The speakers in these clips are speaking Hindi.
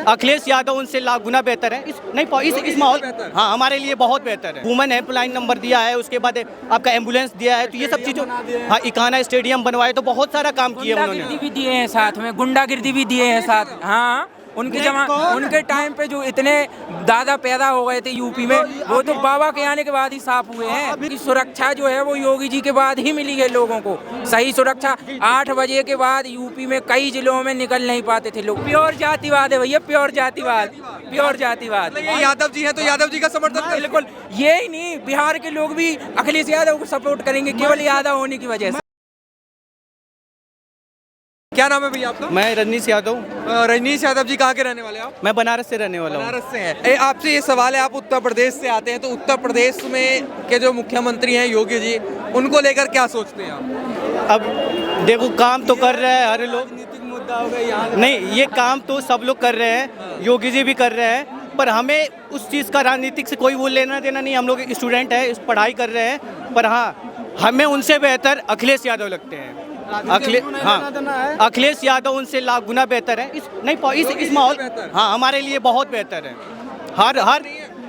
अखिलेश यादव उनसे लाख गुना बेहतर है। इस माहौल, हाँ, हमारे लिए बहुत बेहतर है। वुमेन हेल्पलाइन नंबर दिया है, उसके बाद आपका एम्बुलेंस दिया है, तो ये सब चीज़ों, हाँ, इकाना स्टेडियम बनवाए, तो बहुत सारा काम किया उन्होंने। गुंडागिर्दी भी दिए हैं साथ में, गुंडागिर्दी भी दिए हैं साथ। हाँ, उनके टाइम पे जो इतने दादा पैदा हो गए थे यूपी में, वो तो बाबा के आने के बाद ही साफ हुए हैं। कि सुरक्षा जो है वो योगी जी के बाद ही मिली है लोगों को, सही सुरक्षा। 8 बजे के बाद यूपी में कई जिलों में निकल नहीं पाते थे लोग। प्योर जातिवाद है भैया, प्योर जातिवाद, प्योर जातिवाद। यादव जी है तो यादव जी का समर्थन। बिल्कुल, ये ही नहीं, बिहार के लोग भी अखिलेश यादव को सपोर्ट करेंगे केवल यादव होने की वजह से। क्या नाम है भैया आपका? मैं रजनीश यादव। रजनीश यादव जी कहाँ के रहने वाले हैं आप? मैं बनारस से रहने वाला हूँ। बनारस से हैं। आपसे ये सवाल है, आप उत्तर प्रदेश से आते हैं, तो उत्तर प्रदेश में के जो मुख्यमंत्री हैं योगी जी, उनको लेकर क्या सोचते हैं आप? अब देखो, काम तो कर रहे हैं हर लोग, मुद्दा हो गया यहाँ। नहीं, ये काम तो सब लोग कर रहे हैं, योगी जी भी कर रहे हैं, पर हमें उस चीज़ का राजनीतिक से कोई वो लेना देना नहीं। हम लोग स्टूडेंट हैं, पढ़ाई कर रहे हैं, पर हाँ, हमें उनसे बेहतर अखिलेश यादव लगते हैं। अखिलेश यादव उनसे लाख गुना बेहतर है। इस माहौल, हाँ, हमारे लिए बहुत बेहतर है।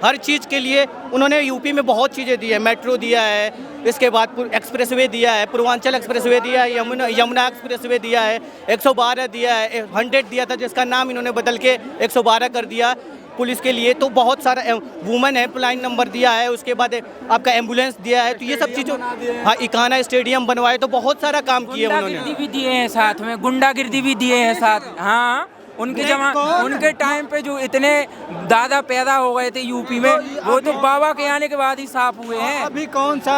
हर चीज़ के लिए उन्होंने यूपी में बहुत चीज़ें दी है। मेट्रो दिया है, इसके बाद एक्सप्रेसवे दिया है, पूर्वांचल एक्सप्रेसवे दिया है, यमुना एक्सप्रेसवे दिया है, 112 दिया है, 100 दिया था जिसका नाम इन्होंने बदल के 112 कर दिया पुलिस के लिए। तो बहुत सारा वुमेन हेल्पलाइन नंबर दिया है, उसके बाद आपका एम्बुलेंस दिया है, तो ये सब चीज़ों, हाँ, इकाना स्टेडियम बनवाए, तो बहुत सारा काम किया उन्होंने। गुंडागिर्दी भी दिए हैं साथ में, गुंडागिर्दी भी दिए हैं साथ। हाँ, उनके टाइम पे जो इतने दादा पैदा हो गए थे यूपी में, वो तो बाबा के आने के बाद ही साफ हुए हैं। अभी कौन सा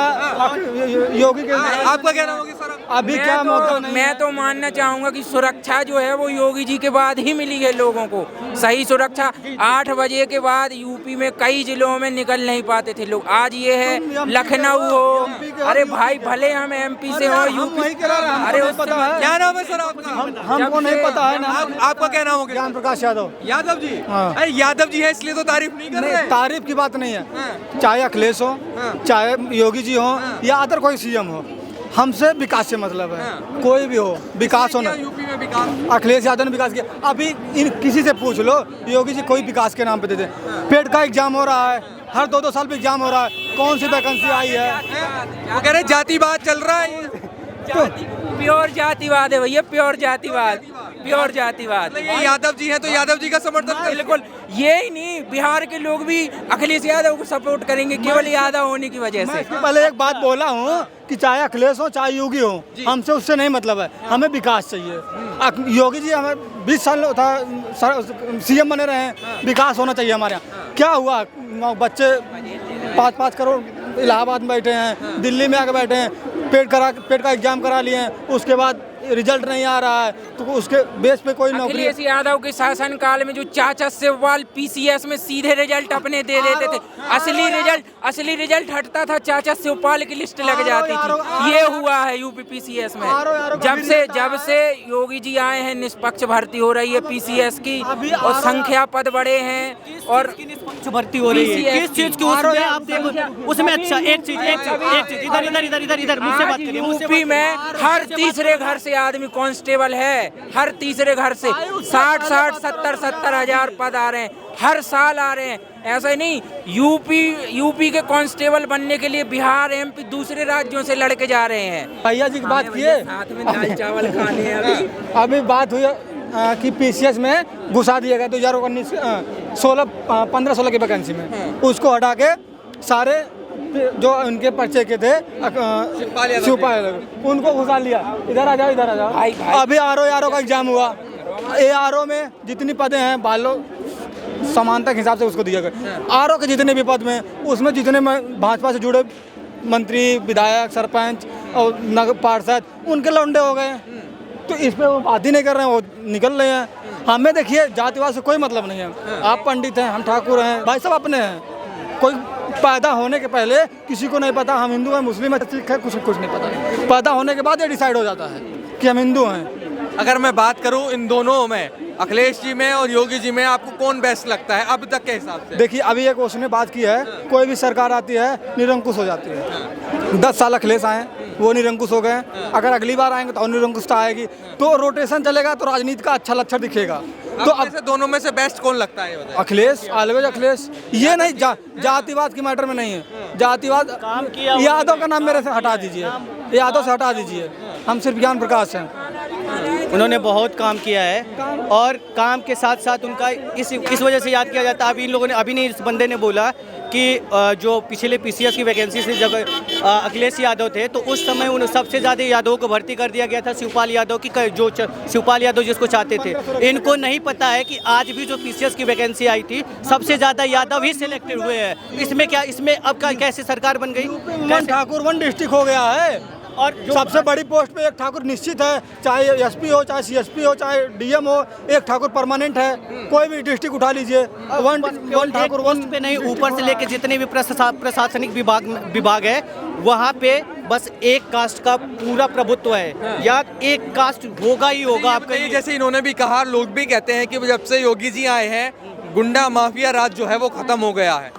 योगी के, आपका क्या नाम होगा सर? अभी क्या मौका नहीं? मैं तो मानना चाहूंगा कि सुरक्षा जो है वो योगी जी के बाद ही मिली है लोगों को, सही सुरक्षा। 8 बजे के बाद यूपी में कई जिलों में निकल नहीं पाते थे लोग। आज ये है लखनऊ हो, अरे भाई, भले हम एमपी से हो, यूपी, अरे क्या नाम है सर आपका? हमको नहीं पता है ना। आपका क्या नाम होगा? ज्ञान प्रकाश यादव। यादव जी? हाँ। अरे यादव जी है इसलिए तो तारीफ नहीं कर रहे। तारीफ की बात नहीं है। हाँ। चाहे अखिलेश हो, चाहे योगी जी हो, या अदर कोई सीएम हो, हमसे विकास से मतलब है। कोई भी हो, विकास होना। यूपी में विकास अखिलेश यादव ने विकास किया। अभी किसी से पूछ लो, योगी जी कोई विकास के नाम पे दे दे। पेट का एग्जाम हो रहा है, हर 2-2 साल पे एग्जाम हो रहा है, कौन सी वैकेंसी आई है? वो कह रहे जातिवाद चल रहा है। प्योर जातिवाद है भैया, प्योर जातिवाद, प्योर जातिवाद। यादव जी है तो यादव जी का समर्थन। बिल्कुल, ये ही नहीं, बिहार के लोग भी अखिलेश यादव को सपोर्ट करेंगे केवल यादव होने की वजह से। मैं पहले एक बात बोला हूँ कि चाहे अखिलेश हो, चाहे योगी हो, हमसे उससे नहीं मतलब है, हमें विकास चाहिए। योगी जी हमें 20 साल था सीएम बने रहे हैं, विकास होना चाहिए हमारे यहाँ। क्या हुआ? बच्चे 5-5 करोड़ इलाहाबाद में बैठे हैं, दिल्ली में आके बैठे हैं, पेट का एग्जाम करा लिए हैं, उसके बाद रिजल्ट नहीं आ रहा है, तो उसके बेस पे कोई नौकरी। अखिलेश यादव के शासन काल में जो चाचा सेवाल पीसीएस में सीधे रिजल्ट अपने दे देते थे, असली रिजल्ट हटता था, चाचा सेवाल की लिस्ट लग जाती थी। ये हुआ है यूपी पीसीएस में। जब से योगी जी आए हैं, निष्पक्ष भर्ती हो रही है पीसीएस की, और संख्या पद बढ़े हैं, और निष्पक्ष भर्ती हो रही है। किस चीज की? उसमें आप देखो, उसमें अच्छा एक चीज इधर मुझसे बात करिए। यूपी में हर तीसरे घर से आदमी कांस्टेबल है, हर तीसरे घर से 60-60, 70-70 हजार पद आ रहे हैं, हर साल आ रहे हैं। ऐसा ही नहीं, यूपी के कांस्टेबल बनने के लिए बिहार, एमपी, दूसरे राज्यों से लड़के जा रहे हैं। भैया जी की बात किए, साथ में दाल चावल खाने हैं। अभी बात हुई कि पीसीएस में घुसा दिया गया 2019 15-16 की वैकेंसी में, उसको हटा के सारे जो उनके पर्चे के थे शिवपाल, उनको घुसा लिया। इधर आ जाओ। भाई। अभी आरओ का एग्जाम हुआ, आरओ में जितनी पदें हैं बालो समानता के हिसाब से उसको दिया गया। आरओ के जितने भी पद में, उसमें जितने भाजपा से जुड़े मंत्री, विधायक, सरपंच और नगर पार्षद, उनके लौंडे हो गए। तो इस पे वो बात ही नहीं कर रहे हैं, वो निकल रहे हैं। हमें देखिए, जातिवाद से कोई मतलब नहीं है। आप पंडित हैं, हम ठाकुर हैं, भाई सब अपने हैं। कोई पैदा होने के पहले किसी को नहीं पता हम हिंदू हैं, मुस्लिम हैं, सिख है, कुछ नहीं पता। पैदा होने के बाद ये डिसाइड हो जाता है कि हम हिंदू हैं। अगर मैं बात करूं इन दोनों में, अखिलेश जी में और योगी जी में, आपको कौन बेस्ट लगता है अब तक के हिसाब से? देखिए, अभी एक उसने बात की है, कोई भी सरकार आती है निरंकुश हो जाती है। 10 साल अखिलेश आए, वो निरंकुश हो गए। अगर अगली बार आएंगे तो और निरंकुशता आएगी। तो रोटेशन चलेगा तो राजनीति का अच्छा लक्षण दिखेगा। तो अब से दोनों में से बेस्ट कौन लगता है ये बताइए? अखिलेश, ऑलवेज अखिलेश। ये नहीं जातिवाद की मैटर में नहीं है। जातिवाद काम किया यादव का नाम मेरे से हटा दीजिए, यादव से हटा दीजिए। हम सिर्फ ज्ञान प्रकाश हैं। उन्होंने बहुत काम किया है और काम के साथ साथ उनका इस वजह से याद किया जाता है। अभी इन लोगों ने, अभी नहीं, इस बंदे ने बोला कि जो पिछले पीसीएस की वैकेंसी से जब अखिलेश यादव थे तो उस समय उन सबसे ज़्यादा यादवों को भर्ती कर दिया गया था, शिवपाल यादव की, जो शिवपाल यादव जिसको चाहते थे। इनको नहीं पता है कि आज भी जो पीसीएस की वैकेंसी आई थी सबसे ज़्यादा यादव ही सिलेक्टेड हुए हैं। इसमें क्या, इसमें अब कैसे सरकार बन गई? ठाकुर 1 डिस्ट्रिक्ट हो गया है और सबसे बड़ी पोस्ट पे एक ठाकुर निश्चित है, चाहे एसपी हो, चाहे सीएसपी हो, चाहे डीएम हो, एक ठाकुर परमानेंट है। कोई भी डिस्ट्रिक्ट उठा लीजिए, वन ठाकुर 1 पे नहीं, ऊपर से लेके जितने भी प्रशासनिक विभाग है वहाँ पे बस एक कास्ट का पूरा प्रभुत्व है, या एक कास्ट होगा ही होगा आपका। ये जैसे इन्होंने भी कहा, लोग भी कहते हैं कि जब से योगी जी आए हैं गुंडा माफिया राज जो है वो खत्म हो गया है।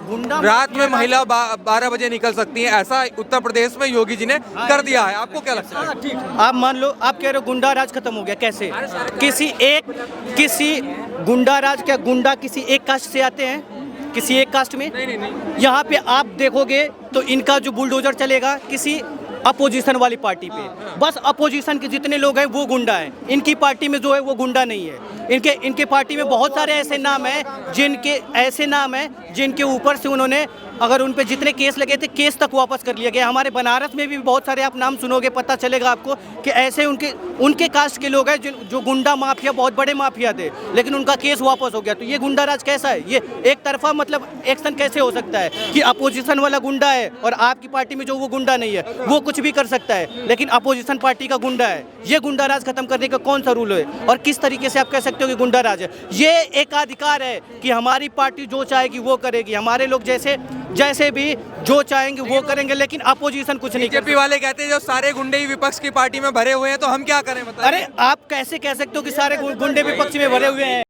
रात में महिला 12 बजे निकल सकती है, ऐसा उत्तर प्रदेश में योगी जी ने कर दिया है। आपको क्या लगता है? आप मान लो, आप कह रहे हो गुंडा राज खत्म हो गया, कैसे? किसी गुंडा राज, क्या गुंडा किसी एक कास्ट से आते हैं? किसी एक कास्ट में नहीं। यहाँ पे आप देखोगे तो इनका जो बुलडोजर चलेगा किसी अपोजिशन वाली पार्टी पे। बस अपोजिशन के जितने लोग हैं वो गुंडा हैं, इनकी पार्टी में जो है वो गुंडा नहीं है। इनके पार्टी में बहुत सारे ऐसे नाम हैं जिनके ऊपर से उन्होंने, अगर उन पे जितने केस लगे थे केस तक वापस कर लिया गया। हमारे बनारस में भी बहुत सारे आप नाम सुनोगे, पता चलेगा आपको कि ऐसे उनके कास्ट के लोग हैं जो गुंडा माफिया, बहुत बड़े माफिया थे, लेकिन उनका केस वापस हो गया। तो ये गुंडा राज कैसा है? ये एक तरफा मतलब एक्शन कैसे हो सकता है कि अपोजिशन वाला गुंडा है और आपकी पार्टी में जो वो गुंडा नहीं है, वो कुछ भी कर सकता है, लेकिन अपोजिशन पार्टी का गुंडा है। ये गुंडा राज खत्म करने का कौन सा रूल है और किस तरीके से आप कह सकते हो कि गुंडा राज है? ये एक अधिकार है कि हमारी पार्टी जो चाहेगी वो करेगी, हमारे लोग जैसे भी जो चाहेंगे वो करेंगे, लेकिन अपोजिशन कुछ नहीं। बीजेपी वाले कहते हैं जो सारे गुंडे ही विपक्ष की पार्टी में भरे हुए हैं, तो हम क्या करें बताइए? अरे आप कैसे कह सकते हो कि सारे गुंडे विपक्ष में भरे हुए हैं?